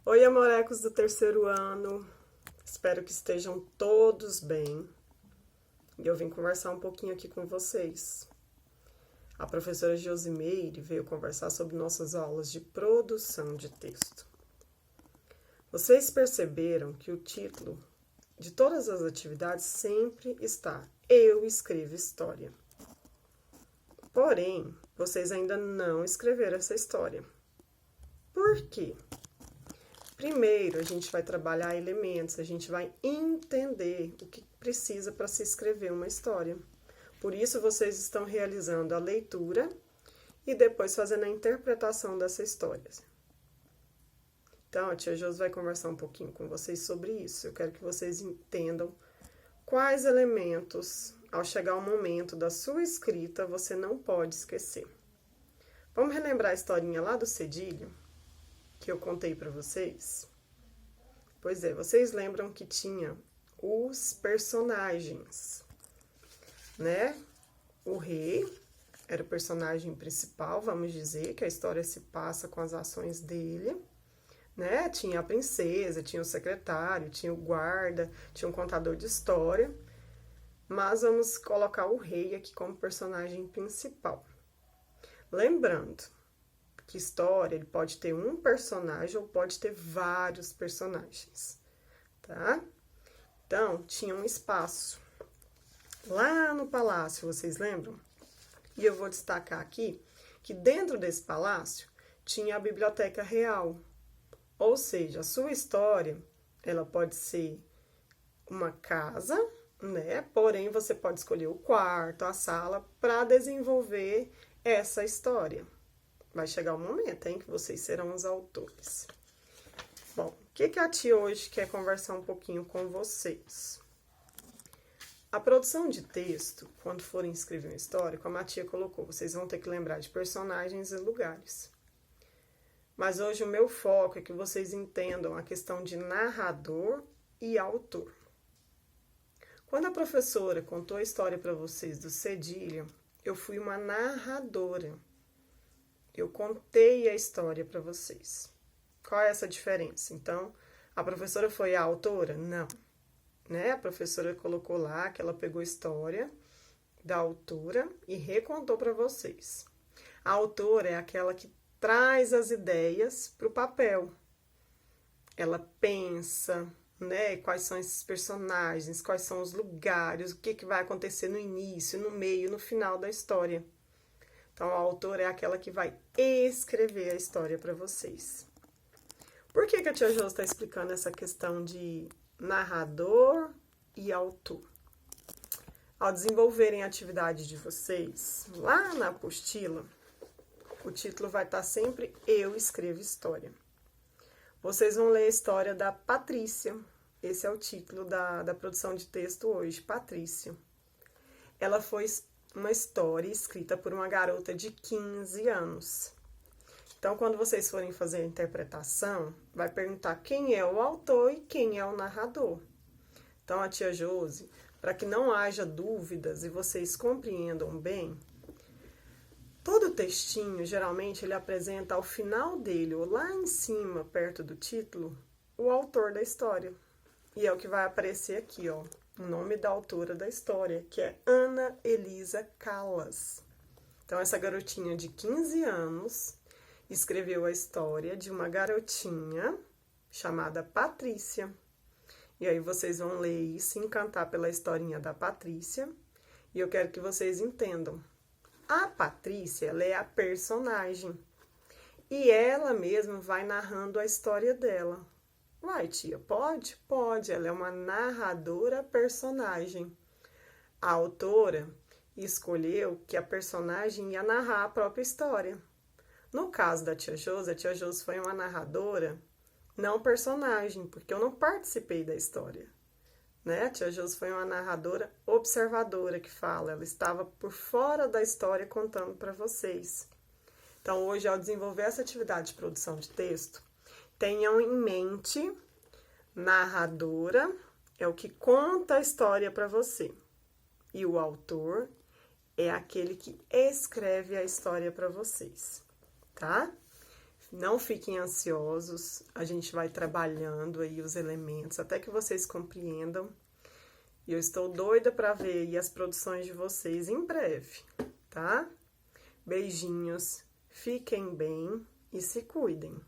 Oi, amorecos do terceiro ano. Espero que estejam todos bem. E eu vim conversar um pouquinho aqui com vocês. A professora Josimeire veio conversar sobre nossas aulas de produção de texto. Vocês perceberam que o título de todas as atividades sempre está Eu escrevo história. Porém, vocês ainda não escreveram essa história. Por quê? Primeiro, a gente vai trabalhar elementos, a gente vai entender o que precisa para se escrever uma história. Por isso, vocês estão realizando a leitura e depois fazendo a interpretação dessa história. Então, a tia Josi vai conversar um pouquinho com vocês sobre isso. Eu quero que vocês entendam quais elementos, ao chegar o momento da sua escrita, você não pode esquecer. Vamos relembrar a historinha lá do Cedilho, que eu contei para vocês? Pois é, vocês lembram que tinha os personagens, né? O rei era o personagem principal, vamos dizer, que a história se passa com as ações dele, né? Tinha a princesa, tinha o secretário, tinha o guarda, tinha um contador de história, mas vamos colocar o rei aqui como personagem principal. Lembrando que história, ele pode ter um personagem ou pode ter vários personagens, tá? Então, tinha um espaço lá no palácio, vocês lembram? E eu vou destacar aqui que dentro desse palácio tinha a biblioteca real, ou seja, a sua história, ela pode ser uma casa, né? Porém, você pode escolher o quarto, a sala, para desenvolver essa história. Vai chegar o momento, hein, que vocês serão os autores. Bom, o que a tia hoje quer conversar um pouquinho com vocês? A produção de texto, quando forem escrever uma história, como a tia colocou, vocês vão ter que lembrar de personagens e lugares. Mas hoje o meu foco é que vocês entendam a questão de narrador e autor. Quando a professora contou a história para vocês do Cedilho, eu fui uma narradora. Eu contei a história para vocês. Qual é essa diferença? Então, a professora foi a autora? Não. Né? A professora colocou lá que ela pegou a história da autora e recontou para vocês. A autora é aquela que traz as ideias para o papel. Ela pensa, né? Quais são esses personagens, quais são os lugares, o que vai acontecer no início, no meio, no final da história. Então, a autora é aquela que vai escrever a história para vocês. Por que a tia Josi está explicando essa questão de narrador e autor? Ao desenvolverem a atividade de vocês, lá na apostila, o título vai estar sempre Eu Escrevo História. Vocês vão ler a história da Patrícia. Esse é o título da produção de texto hoje, Patrícia. Ela foi uma história escrita por uma garota de 15 anos. Então, quando vocês forem fazer a interpretação, vai perguntar quem é o autor e quem é o narrador. Então, a tia Josi, para que não haja dúvidas e vocês compreendam bem, todo textinho, geralmente, ele apresenta ao final dele, ou lá em cima, perto do título, o autor da história. E é o que vai aparecer aqui, ó. O nome da autora da história, que é Ana Elisa Callas. Então, essa garotinha de 15 anos escreveu a história de uma garotinha chamada Patrícia. E aí, vocês vão ler e se encantar pela historinha da Patrícia. E eu quero que vocês entendam. A Patrícia, ela é a personagem. E ela mesma vai narrando a história dela. Uai, tia, pode? Pode, ela é uma narradora personagem. A autora escolheu que a personagem ia narrar a própria história. No caso da tia Josi, a tia Josi foi uma narradora, não personagem, porque eu não participei da história. Né? A tia Josi foi uma narradora observadora que fala, ela estava por fora da história contando para vocês. Então, hoje, ao desenvolver essa atividade de produção de texto, tenham em mente, narradora é o que conta a história para você. E o autor é aquele que escreve a história para vocês, tá? Não fiquem ansiosos, a gente vai trabalhando aí os elementos até que vocês compreendam. E eu estou doida para ver aí as produções de vocês em breve, tá? Beijinhos, fiquem bem e se cuidem.